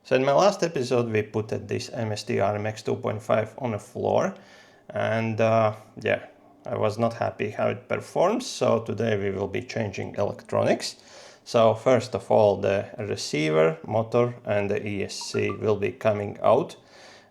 So in my last episode we put this MST RMX 2.5 on the floor, and yeah, I was not happy how it performs, so today we will be changing electronics. So first of all, the receiver, motor and the ESC will be coming out.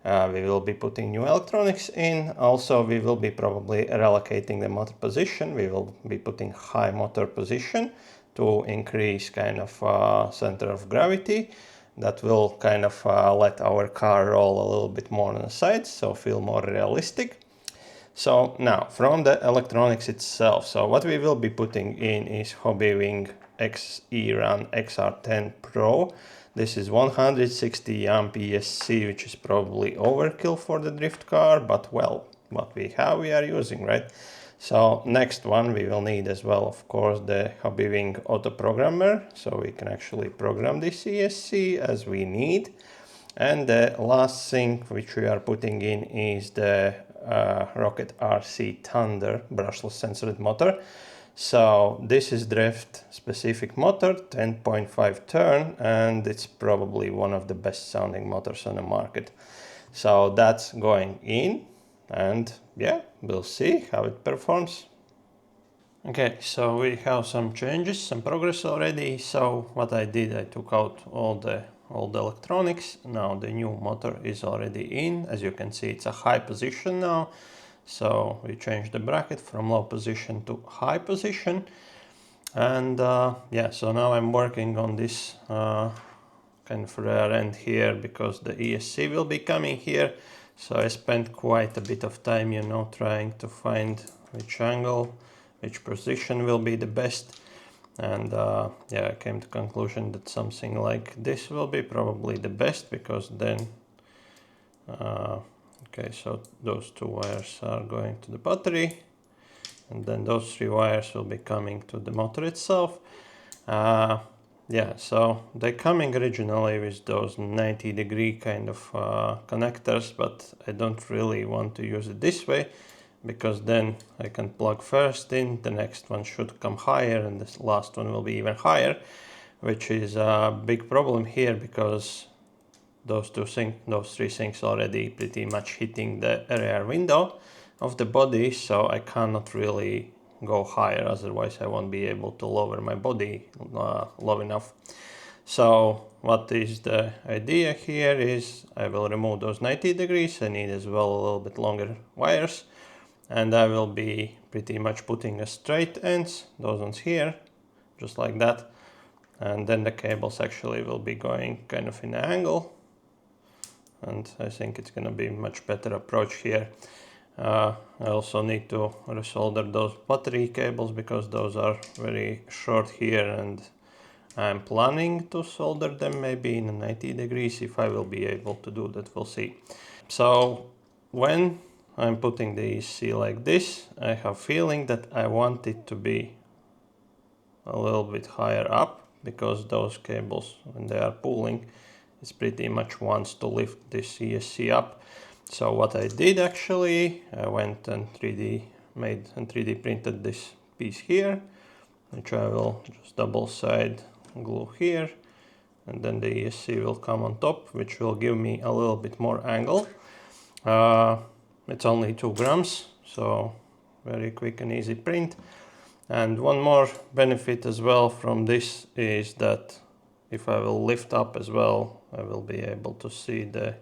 We will be putting new electronics in. Also, we will be probably relocating the motor position. We will be putting high motor position to increase kind of center of gravity. That will kind of let our car roll a little bit more on the sides, so feel more realistic. So now, from the electronics itself, so what we will be putting in is Hobbywing XERUN XR10 Pro. This is 160 amp ESC, which is probably overkill for the drift car, but well, what we have we are using, right? So next one we will need as well, of course, the Hobbywing auto programmer, so we can actually program this ESC as we need. And the last thing which we are putting in is the Rocket RC Thunder brushless sensored motor. So this is drift specific motor, 10.5 turn, and it's probably one of the best sounding motors on the market. So that's going in, and yeah, we'll see how it performs. Okay, so we have some changes, some progress already. So what I did, I took out all the electronics. Now the new motor is already in. As you can see, it's a high position now. So we changed the bracket from low position to high position. And yeah, so now I'm working on this kind of rear end here, because the ESC will be coming here. So I spent quite a bit of time, you know, trying to find which angle, which position will be the best. And yeah, I came to the conclusion that something like this will be probably the best, because then okay, so those two wires are going to the battery, and then those three wires will be coming to the motor itself. Yeah, so they're coming originally with those 90-degree kind of connectors, but I don't really want to use it this way, because then I can plug first in, the next one should come higher, and this last one will be even higher, which is a big problem here, because those three things already pretty much hitting the rear window of the body, so I cannot really go higher, otherwise I won't be able to lower my body low enough. So what is the idea here is I will remove those 90 degrees, I need as well a little bit longer wires, and I will be pretty much putting a straight ends, those ones here, just like that, and then the cables actually will be going kind of in an angle. And I think it's going to be much better approach here. I also need to resolder those battery cables, because those are very short here, and I'm planning to solder them maybe in 90 degrees. If I will be able to do that, we'll see. So when I'm putting the ESC like this, I have feeling that I want it to be a little bit higher up, because those cables, when they are pulling, it's pretty much wants to lift this ESC up. So what I did actually, I went and 3D printed this piece here, which I will just double side glue here, and then the ESC will come on top, which will give me a little bit more angle. It's only 2 grams, so very quick and easy print. And one more benefit as well from this is that if I will lift up as well, I will be able to see the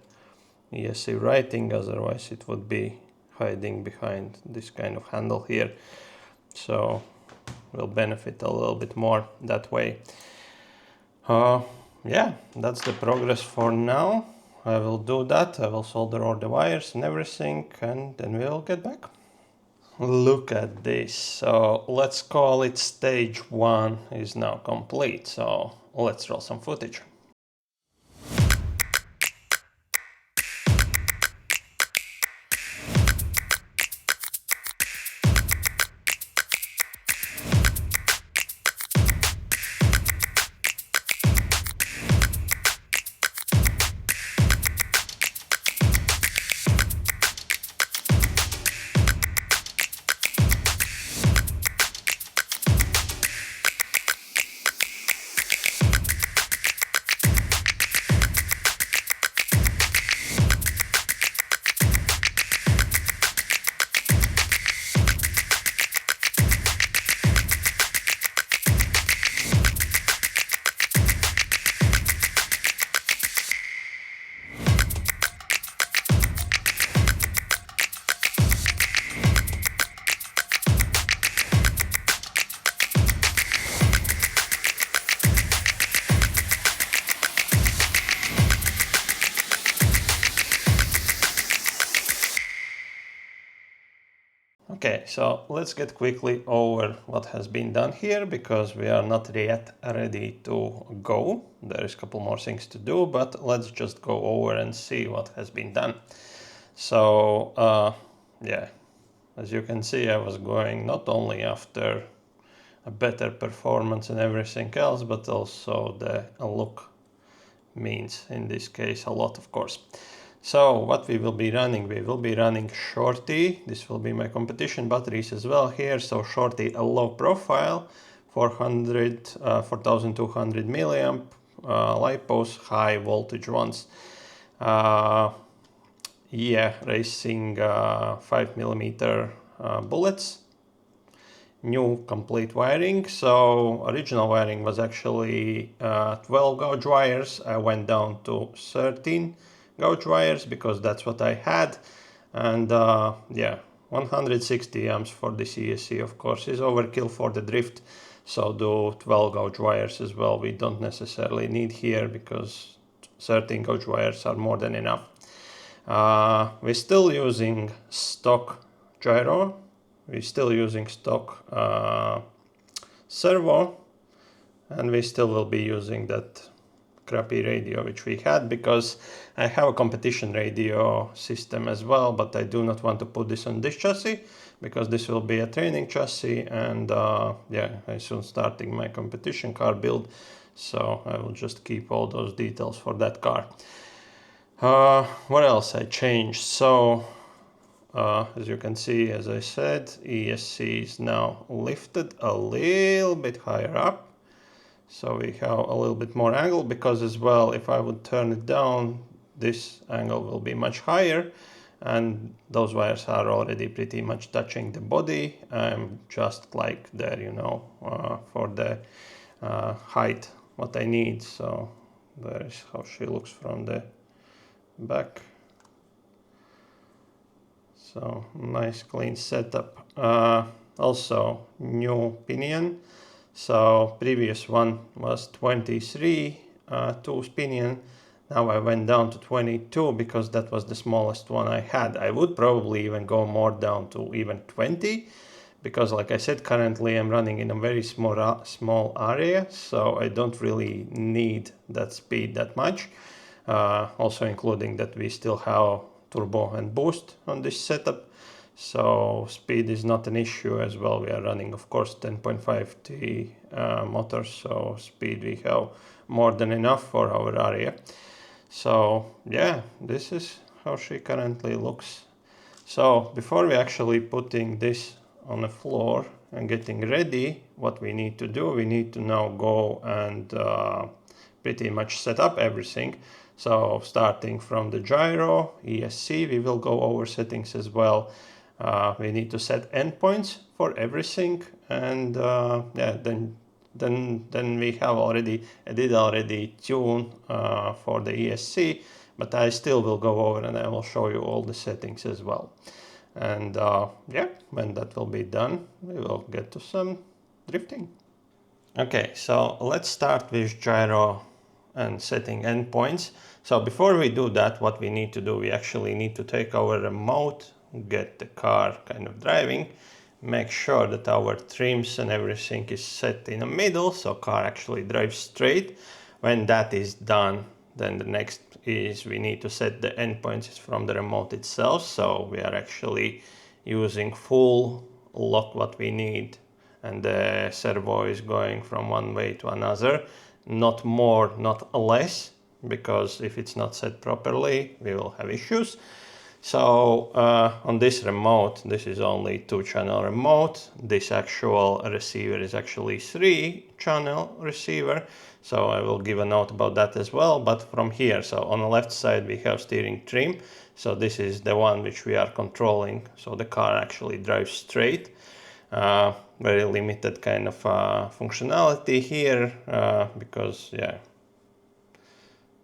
ESC writing, otherwise it would be hiding behind this kind of handle here. So will benefit a little bit more that way. Yeah, that's the progress for now. I will do that, I will solder all the wires and everything, and then we'll get back. Look at this. So let's call it stage 1 is now complete. So let's roll some footage. Okay, so let's get quickly over what has been done here, because we are not yet ready to go. There is a couple more things to do, but let's just go over and see what has been done. So yeah, as you can see, I was going not only after a better performance and everything else, but also the look means in this case a lot, of course. So what we will be running Shorty. This will be my competition batteries as well here. So Shorty, a low profile, 4200 milliamp lipos, high voltage ones. Yeah, racing 5mm bullets. New complete wiring. So original wiring was actually 12 gauge wires. I went down to 13 gauge wires because that's what I had. And yeah, 160 amps for the ESC, of course, is overkill for the drift. So do 12 gauge wires as well. We don't necessarily need here because 13 gauge wires are more than enough. We're still using stock gyro. We're still using stock servo, and we still will be using that crappy radio which we had, because I have a competition radio system as well, but I do not want to put this on this chassis because this will be a training chassis, and yeah, I'm soon starting my competition car build, so I will just keep all those details for that car. What else I changed? So as you can see, as I said, ESC is now lifted a little bit higher up. So we have a little bit more angle, because as well, if I would turn it down, this angle will be much higher. And those wires are already pretty much touching the body. I'm just like there, you know, for the height, what I need. So there is how she looks from the back. So nice clean setup. Also new pinion. So previous one was 23 tooth pinion. Now I went down to 22 because that was the smallest one I had. I would probably even go more down to even 20, because like I said, currently I'm running in a very small area, so I don't really need that speed that much. Also including that we still have turbo and boost on this setup, so speed is not an issue as well. We are running, of course, 10.5T motors, so speed we have more than enough for our area. So yeah, this is how she currently looks. So before we actually putting this on the floor and getting ready, what we need to do, we need to now go and pretty much set up everything. So starting from the gyro, ESC, we will go over settings as well. We need to set endpoints for everything, and yeah, then we have already, I did already tune for the ESC, but I still will go over and I will show you all the settings as well. And yeah, when that will be done, we will get to some drifting. Okay, so let's start with gyro and setting endpoints. So before we do that, what we need to do, we actually need to take our remote, get the car kind of driving, make sure that our trims and everything is set in the middle, so car actually drives straight. When that is done, then the next is we need to set the endpoints from the remote itself. So we are actually using full lock what we need, and the servo is going from one way to another, not more, not less, because if it's not set properly, we will have issues. So on this remote, this is only 2-channel remote. This actual receiver is actually 3-channel receiver. So I will give a note about that as well. But from here, so on the left side, we have steering trim. So this is the one which we are controlling. So the car actually drives straight. Very limited kind of functionality here, because yeah,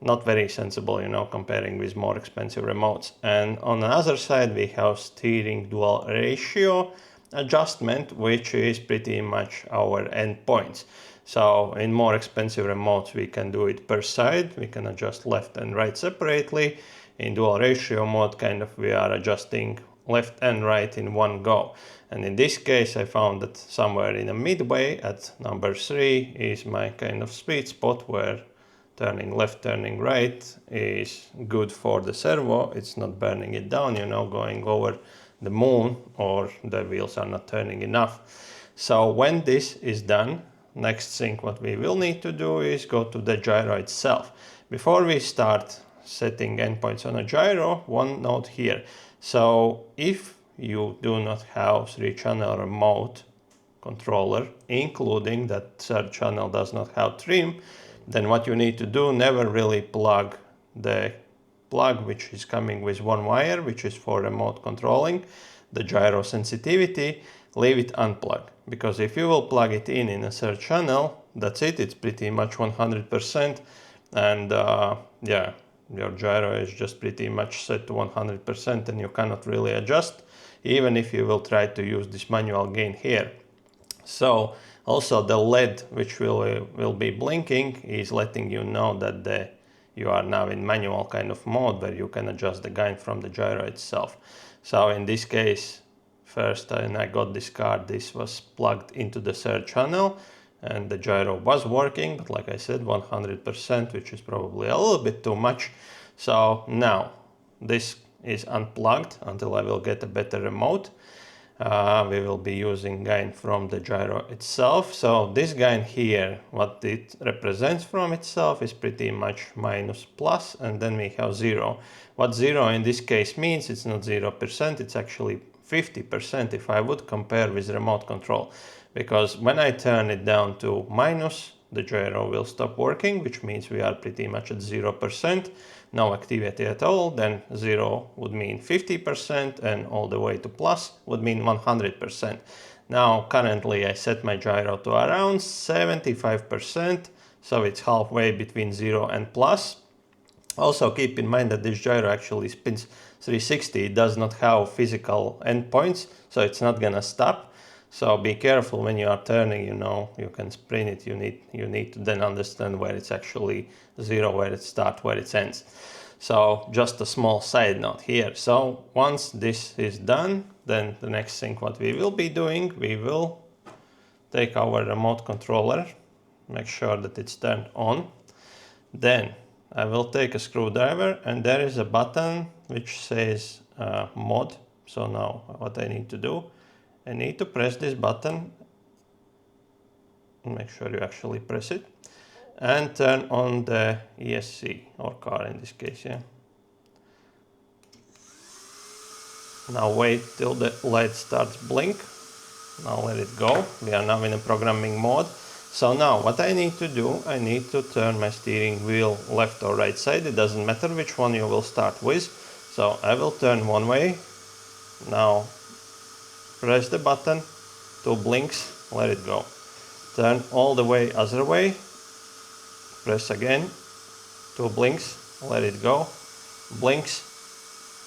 not very sensible, you know, comparing with more expensive remotes. And on the other side, we have steering dual ratio adjustment, which is pretty much our endpoints. So in more expensive remotes, we can do it per side. We can adjust left and right separately. In dual ratio mode, kind of we are adjusting left and right in one go. And in this case I found that somewhere in the midway at number 3 is my kind of sweet spot where turning left, turning right is good for the servo. It's not burning it down, you know, going over the moon, or the wheels are not turning enough. So when this is done, next thing what we will need to do is go to the gyro itself. Before we start setting endpoints on a gyro, one note here. So if you do not have 3-channel remote controller, including that third channel does not have trim, then what you need to do, never really plug the plug which is coming with one wire, which is for remote controlling the gyro sensitivity, leave it unplugged. Because if you will plug it in a third channel, that's it, it's pretty much 100%, and yeah, your gyro is just pretty much set to 100% and you cannot really adjust, even if you will try to use this manual gain here. So also the LED which will be blinking is letting you know that you are now in manual kind of mode where you can adjust the gain from the gyro itself. So in this case, first when I got this card, this was plugged into the third channel and the gyro was working, but like I said, 100%, which is probably a little bit too much. So now this is unplugged until I will get a better remote. We will be using gain from the gyro itself. So this gain here, what it represents from itself is pretty much minus plus, and then we have 0. What 0 in this case means, it's not 0%, it's actually 50% if I would compare with remote control. Because when I turn it down to minus, the gyro will stop working, which means we are pretty much at 0%. No activity at all, then 0 would mean 50%, and all the way to plus would mean 100%. Now currently I set my gyro to around 75%, so it's halfway between 0 and plus. Also keep in mind that this gyro actually spins 360, it does not have physical endpoints, so it's not gonna stop. So be careful when you are turning, you know, you can spin it, you need to then understand where it's actually 0, where it starts, where it ends. So just a small side note here. So once this is done, then the next thing what we will be doing, we will take our remote controller, make sure that it's turned on. Then I will take a screwdriver and there is a button which says mod. So now what I need to do, I need to press this button, make sure you actually press it, and turn on the ESC, or car in this case, yeah. Now wait till the light starts blink. Now let it go. We are now in a programming mode. So now what I need to do, I need to turn my steering wheel left or right side. It doesn't matter which one you will start with. So I will turn one way. Now press the button, 2 blinks, let it go. Turn all the way other way, press again, 2 blinks, let it go, blinks,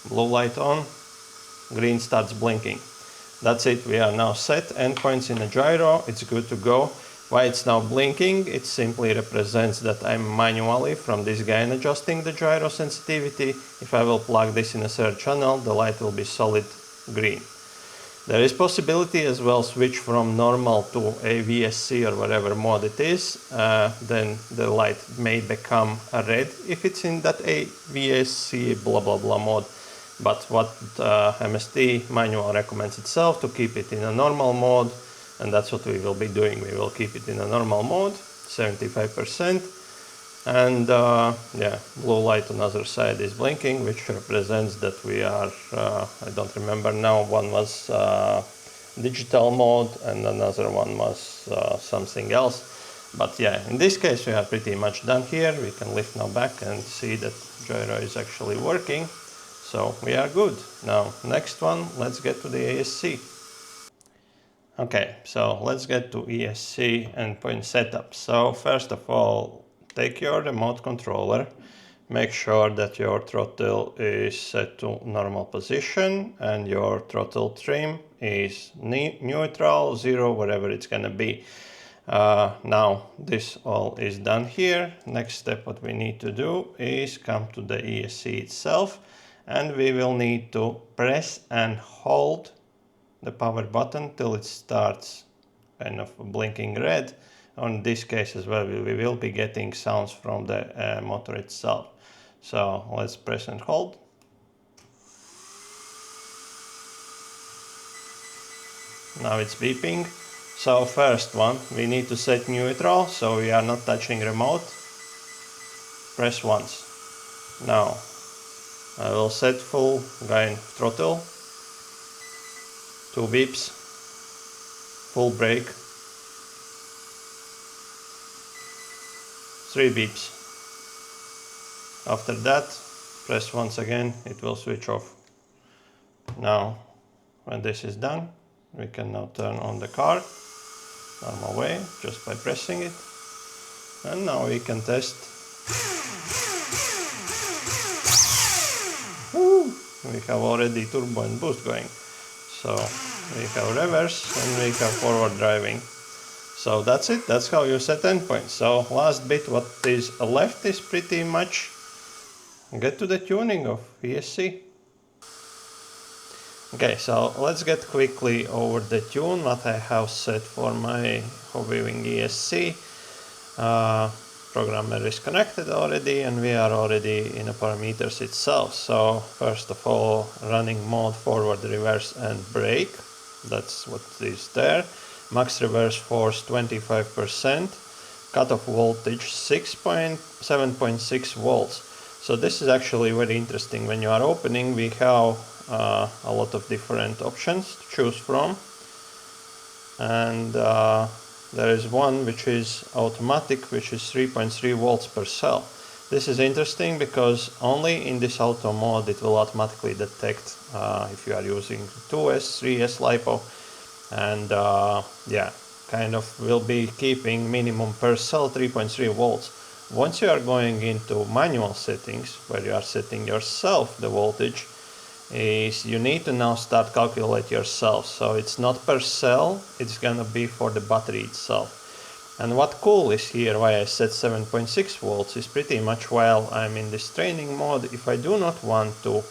blue light on, green starts blinking. That's it, we are now set, endpoints in a gyro, it's good to go. Why it's now blinking? It simply represents that I'm manually from this gain adjusting the gyro sensitivity. If I will plug this in a third channel, the light will be solid green. There is possibility as well switch from normal to a VSC or whatever mode it is, then the light may become a red if it's in that a VSC blah blah blah mode. But what MST manual recommends itself, to keep it in a normal mode, and that's what we will be doing. We will keep it in a normal mode, 75%. And yeah, blue light on other side is blinking, which represents that we are, I don't remember now, one was digital mode and another one was something else. But yeah, in this case we are pretty much done here. We can lift now back and see that gyro is actually working. So we are good. Now next one, let's get to the ESC. Okay, so let's get to ESC endpoint setup. So first of all, take your remote controller, make sure that your throttle is set to normal position and your throttle trim is neutral, 0, whatever it's gonna be. Now this all is done here. Next step what we need to do is come to the ESC itself and we will need to press and hold the power button till it starts kind of blinking red. On this case as well, we will be getting sounds from the motor itself. So let's press and hold. Now it's beeping. So first one, we need to set neutral, so we are not touching remote. Press once. Now I will set full gain throttle. 2 beeps. Full brake. 3 beeps. After that, press once again, it will switch off. Now, when this is done, we can now turn on the car, normal way, just by pressing it. And now we can test. Woo! We have already turbo and boost going. So we have reverse and we have forward driving. So that's it, that's how you set endpoints. So last bit, what is left is pretty much get to the tuning of ESC. Okay, so let's get quickly over the tune what I have set for my Hobbywing ESC. Programmer is connected already and we are already in the parameters itself. So first of all, running mode, forward, reverse and brake. That's what is there. Max reverse force 25%. Cutoff voltage 7.6 volts. So this is actually very interesting. When you are opening, we have a lot of different options to choose from. And there is one which is automatic, which is 3.3 volts per cell. This is interesting because only in this auto mode it will automatically detect if you are using 2S, 3S LiPo, and yeah, kind of will be keeping minimum per cell 3.3 volts. Once you are going into manual settings, where you are setting yourself the voltage, is you need to now start calculate yourself. So it's not per cell, it's gonna be for the battery itself. And what cool is here, why I set 7.6 volts, is pretty much while I'm in this training mode, if I do not want to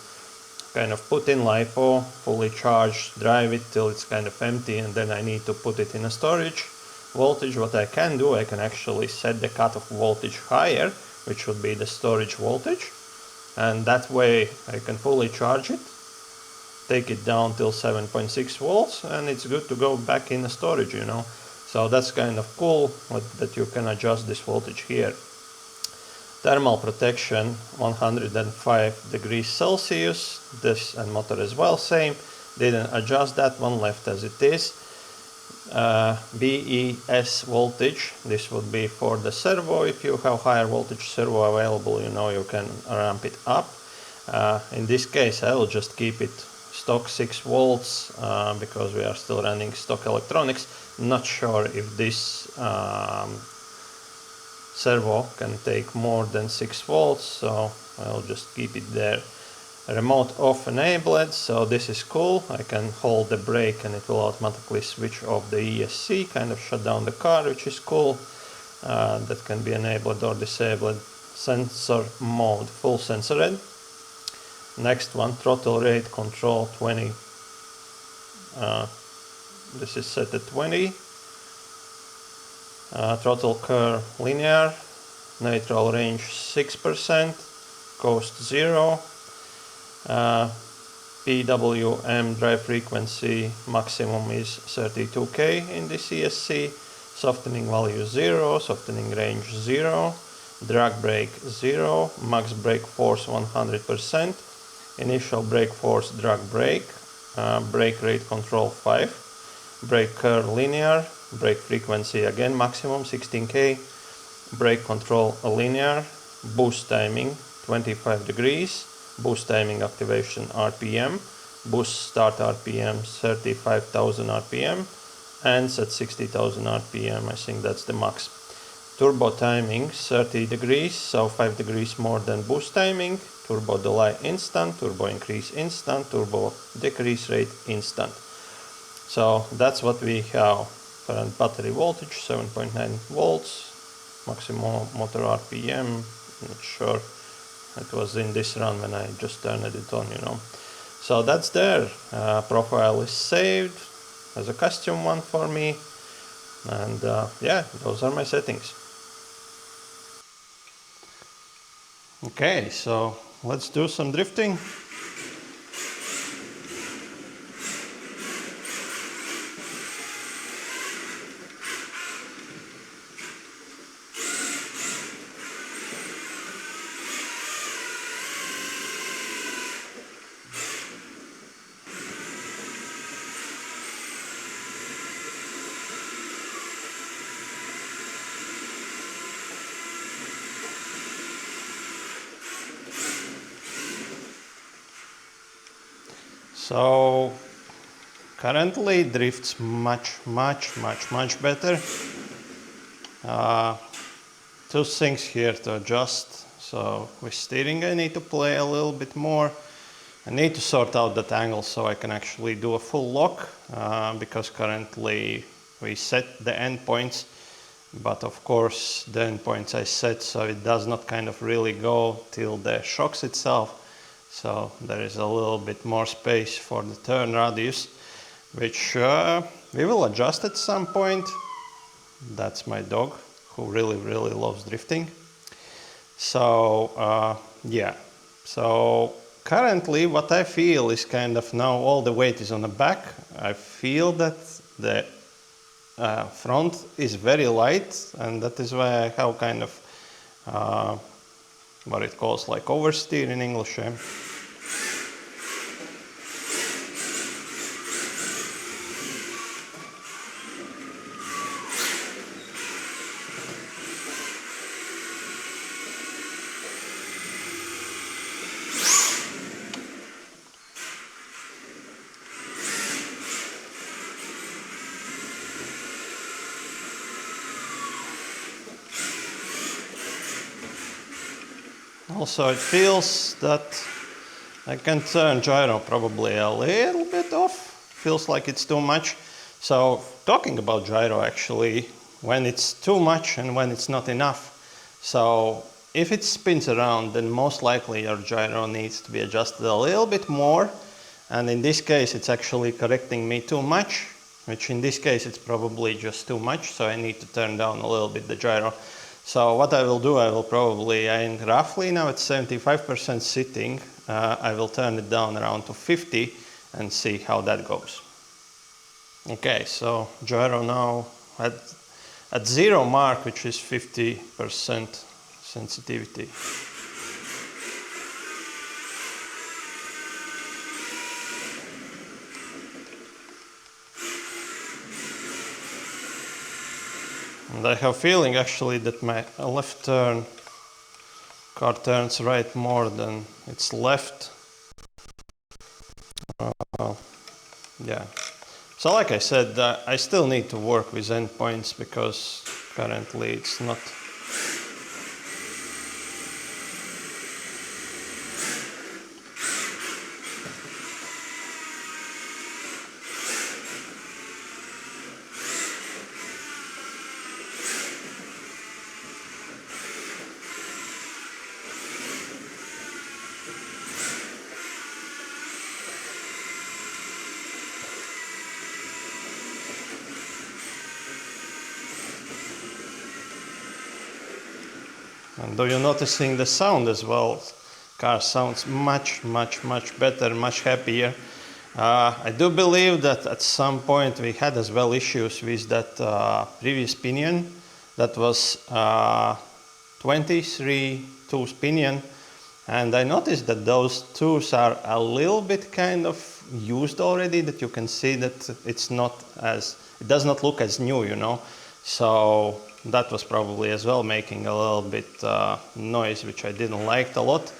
kind of put in LiPo, fully charged, drive it till it's kind of empty, and then I need to put it in a storage voltage, what I can do, I can actually set the cutoff voltage higher, which would be the storage voltage, and that way I can fully charge it, take it down till 7.6 volts, and it's good to go back in the storage, you know. So that's kind of cool that you can adjust this voltage here. Thermal protection 105 degrees Celsius, this and motor as well, same, didn't adjust that one, left as it is. BES voltage, this would be for the servo. If you have higher voltage servo available, you know, you can ramp it up. In this case I will just keep it stock 6 volts because we are still running stock electronics. Not sure if this servo can take more than 6 volts, so I'll just keep it there. Remote off enabled, so this is cool. I can hold the brake and it will automatically switch off the ESC, kind of shut down the car, which is cool. That can be enabled or disabled. Sensor mode, full sensor red. Next one, throttle rate control 20. This is set at 20. Throttle curve linear. Neutral range 6%. Coast 0. PWM drive frequency maximum is 32K in this ESC. Softening value 0. Softening range 0. Drag brake 0. Max brake force 100%. Initial brake force drag brake. Brake rate control 5. Brake curve linear. Brake frequency again maximum 16K. Brake control linear. Boost timing 25 degrees. Boost timing activation RPM. Boost start RPM 35,000 RPM. Ends at 60,000 RPM. I think that's the max. Turbo timing 30 degrees, so 5 degrees more than boost timing. Turbo delay instant, turbo increase instant, turbo decrease rate instant. So that's what we have. Current battery voltage 7.9 volts, maximum motor RPM, not sure It was in this run when I just turned it on, you know. So that's there. Profile is saved as a custom one for me. And yeah, those are my settings. Okay, so let's do some drifting. So currently drifts much better. Two things here to adjust. So with steering I need to play a little bit more. I need to sort out that angle so I can actually do a full lock, because currently we set the endpoints, but of course the endpoints I set so it does not kind of really go till the shocks itself. So there is a little bit more space for the turn radius, which we will adjust at some point. That's my dog, who really loves drifting. So yeah, so currently what I feel is kind of now all the weight is on the back. I feel that the front is very light, and that is why I have kind of what it calls like oversteer in English. Also, it feels that I can turn gyro probably a little bit off. Feels like it's too much. So talking about gyro, actually, when it's too much and when it's not enough. So if it spins around, then most likely your gyro needs to be adjusted a little bit more. And in this case, it's actually correcting me too much, which in this case, it's probably just too much. So I need to turn down a little bit the gyro. So what I will do, I will probably, I'm roughly now at 75% sitting. I will turn it down around to 50 and see how that goes. Okay, so gyro now at 0 mark, which is 50% sensitivity. And I have a feeling actually that my left turn, car turns right more than its left. Yeah. So like I said, I still need to work with endpoints because currently it's not. And do you noticing the sound as well? Car sounds much better, much happier. I do believe that at some point we had as well issues with that previous pinion. That was 23-tooth pinion. And I noticed that those tools are a little bit kind of used already, that you can see that it's not as, it does not look as new, you know. So that was probably as well making a little bit noise, which I didn't like a lot.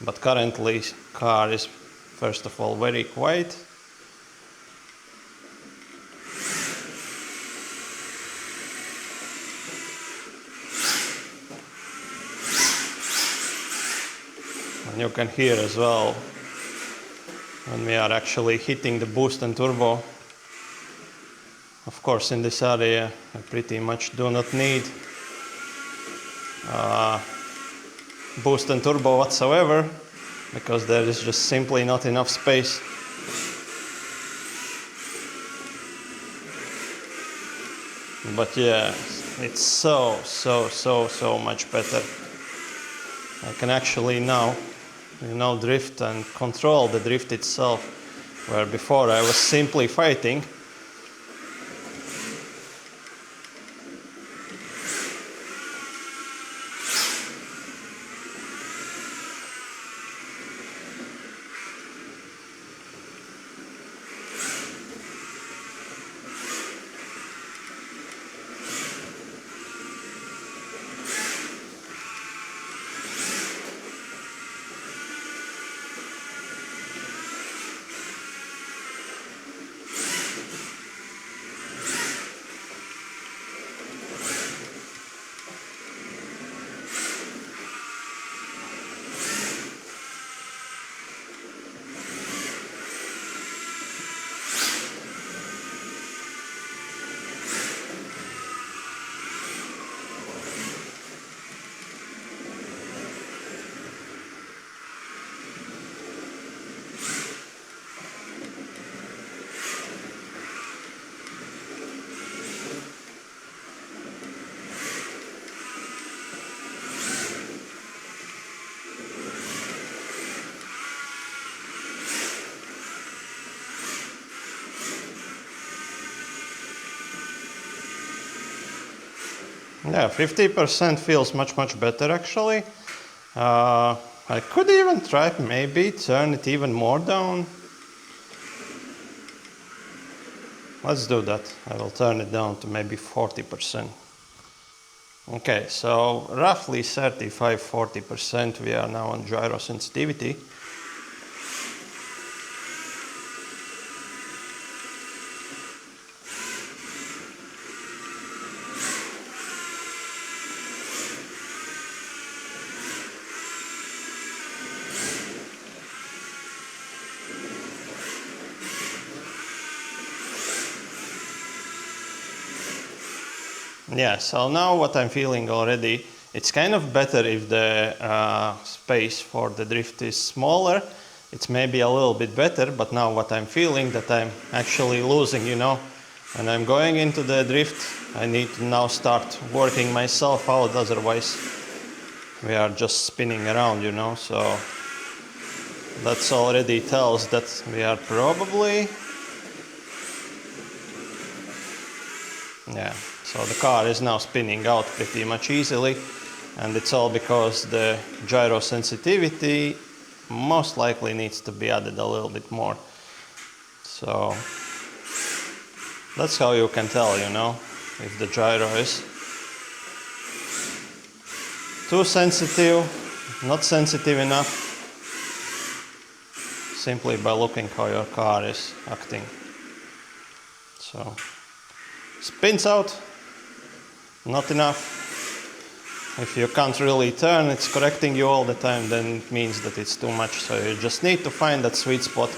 But currently car is first of all very quiet. And you can hear as well when we are actually hitting the boost and turbo. Of course, in this area, I pretty much do not need boost and turbo whatsoever, because there is just simply not enough space. But yeah, it's so much better. I can actually now, drift and control the drift itself, where before I was simply fighting. Yeah, 50% feels much better actually. I could even try maybe turn it even more down. Let's do that. I will turn it down to maybe 40%. Okay, so roughly 35–40% we are now on gyro sensitivity. Yeah, so now what I'm feeling already, it's kind of better if the space for the drift is smaller. It's maybe a little bit better, but now what I'm feeling that I'm actually losing, When I'm going into the drift, I need to now start working myself out, otherwise we are just spinning around, so that's already tells that we are probably, yeah. So the car is now spinning out pretty much easily, and it's all because the gyro sensitivity most likely needs to be added a little bit more. So that's how you can tell, if the gyro is too sensitive, not sensitive enough, simply by looking how your car is acting. So spins out. Not enough. If you can't really turn, it's correcting you all the time, then it means that it's too much. So you just need to find that sweet spot.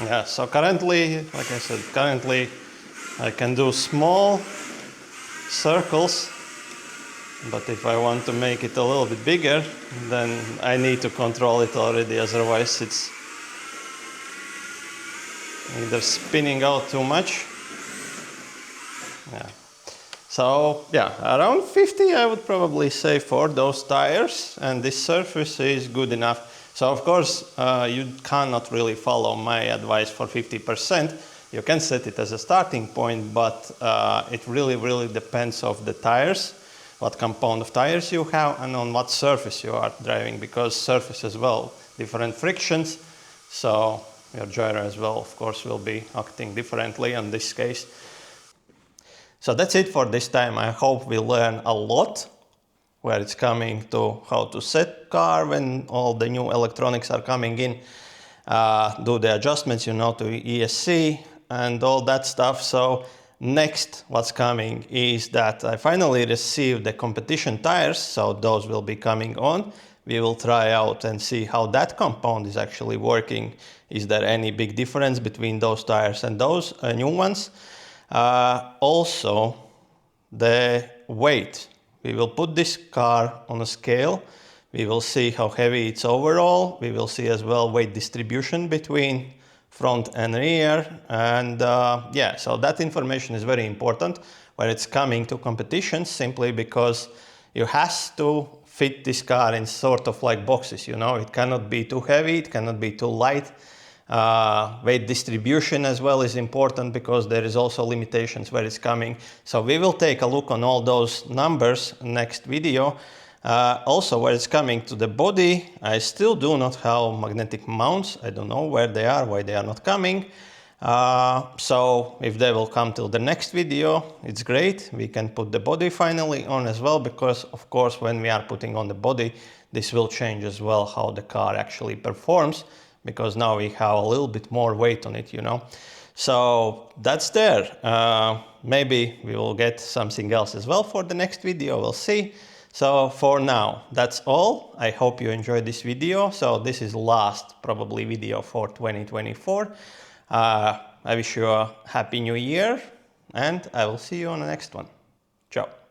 Yeah, so currently, like I said, I can do small circles, but if I want to make it a little bit bigger, then I need to control it already, otherwise it's either spinning out too much. Yeah. So yeah, around 50 I would probably say for those tires, and this surface is good enough. So of course you cannot really follow my advice for 50%. You can set it as a starting point, but it really depends on the tires, what compound of tires you have, and on what surface you are driving, because surface as well, different frictions, so your gyro as well, of course, will be acting differently in this case. So that's it for this time. I hope we learn a lot where it's coming to how to set car when all the new electronics are coming in, do the adjustments, you know, to ESC and all that stuff. So next what's coming is that I finally received the competition tires, so those will be coming on. We will try out and see how that compound is actually working. Is there any big difference between those tires and those new ones? Also, the weight. We will put this car on a scale. We will see how heavy it's overall. We will see as well weight distribution between front and rear. And yeah, so that information is very important where it's coming to competitions, simply because you have to fit this car in sort of like boxes, you know. It cannot be too heavy, it cannot be too light. Weight distribution as well is important because there is also limitations where it's coming. So we will take a look on all those numbers next video. Also where it's coming to the body, I still do not have magnetic mounts. I don't know where they are, why they are not coming. So if they will come till the next video, it's great. We can put the body finally on as well, because of course when we are putting on the body, this will change as well how the car actually performs, because now we have a little bit more weight on it, you know. So that's there. Maybe we will get something else as well for the next video, we'll see. So for now, that's all. I hope you enjoyed this video. So this is last probably video for 2024. I wish you a happy new year, and I will see you on the next one. Ciao.